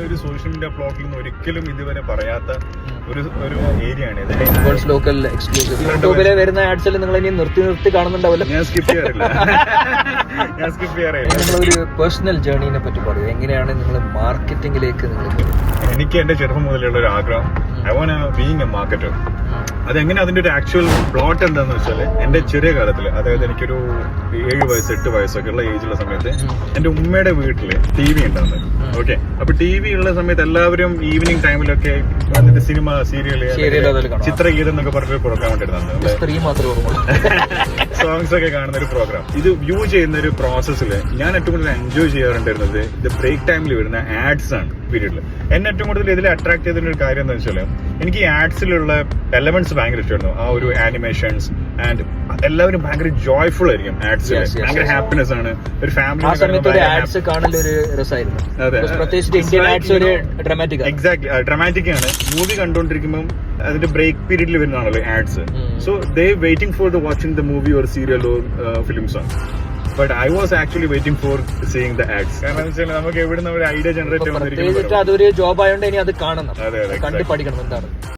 ഒരു social media പ്ലോട്ടിൽ നിന്ന് ഒരിക്കലും ഇതുവരെ പറയാത്ത ഒരു ഏരിയ ആണ് ഇത്. ലോക്കൽ എക്സ്ക്ലൂസീവ് യൂട്യൂബിലെ വരുന്ന ആഡ്സിൽ നിങ്ങൾ ഇനി നിർത്തി കാണുന്നുണ്ടാവില്ല. ഞാൻ സ്കിപ്പ് ചെയ്യാറില്ല. നിങ്ങളൊരു പേഴ്സണൽ ജേർണിനെ പറ്റി പറയൂ. എങ്ങനെയാണ് നിങ്ങൾ മാർക്കറ്റിംഗിലേക്ക് നിങ്ങൾ? എനിക്ക് എന്റെ ചെറുപ്പം മുതലുള്ള ഒരു ആഗ്രഹം, I want being A marketer. അതെങ്ങനെ അതിന്റെ ഒരു ആക്ച്വൽ പ്ലോട്ട് എന്താന്ന് വെച്ചാല്, എന്റെ ചെറിയ കാലത്തില്, അതായത് എനിക്കൊരു 7 വയസ്സ് 8 വയസ്സൊക്കെ ഉള്ള ഏജുള്ള സമയത്ത് എന്റെ ഉമ്മയുടെ വീട്ടില് TV ഉണ്ടായിരുന്നു. ഓക്കെ, അപ്പൊ TV ഉള്ള സമയത്ത് എല്ലാവരും ഈവനിങ് ടൈമിലൊക്കെ അതിന്റെ സിനിമ, സീരിയല്, ചിത്രഗീതം എന്നൊക്കെ പറഞ്ഞൊരു പ്രോഗ്രാം ഉണ്ടായിരുന്നു. സോങ്സ് ഒക്കെ കാണുന്ന ഒരു പ്രോഗ്രാം. ഇത് വ്യൂ ചെയ്യുന്ന ഒരു പ്രോസസ്സിൽ ഞാൻ ഏറ്റവും കൂടുതൽ എൻജോയ് ചെയ്യാറുണ്ടായിരുന്നത് ഇത് ബ്രേക്ക് ടൈമിൽ വരുന്ന ആഡ്സ് ആണ്. പീരീഡിൽ എന്നെ ഏറ്റവും കൂടുതൽ ഇതിൽ അട്രാക്ട് ചെയ്തിട്ടുള്ള ഒരു കാര്യം എന്താ വെച്ചാൽ, എനിക്ക് ഈ ആഡ്സിലുള്ള എലമെന്റ്സ് ഭയങ്കര ഇഷ്ടമായിരുന്നു. ആ ഒരു ആനിമേഷൻസ് ആൻഡ് എല്ലാവരും ഭയങ്കര ജോയ്ഫുൾ ആയിരിക്കും ആഡ്സിൽ. ഭയങ്കര ഹാപ്പിനെസ് ആണ്. ഒരു ഫാമിലി എക്സാക്ട്ലി ഡ്രമാറ്റിക് ആണ്. മൂവി കണ്ടോണ്ടിരിക്കുമ്പോൾ അതിന്റെ ബ്രേക്ക് പീരീഡിൽ വരുന്നതാണല്ലോ ads. So they waiting for the watching the movie or serial or films ആണ്. But I was actually waiting for seeing the ads. കാരണം വെച്ചാൽ നമുക്ക് എവിടുന്ന ഒരു ഐഡിയ ജനറേറ്റ് ചെയ്യുന്ന അതൊരു ജോബ് ആയതുകൊണ്ട് ഇനി അത് കാണണം, കണ്ടു പഠിക്കണം എന്താണ്.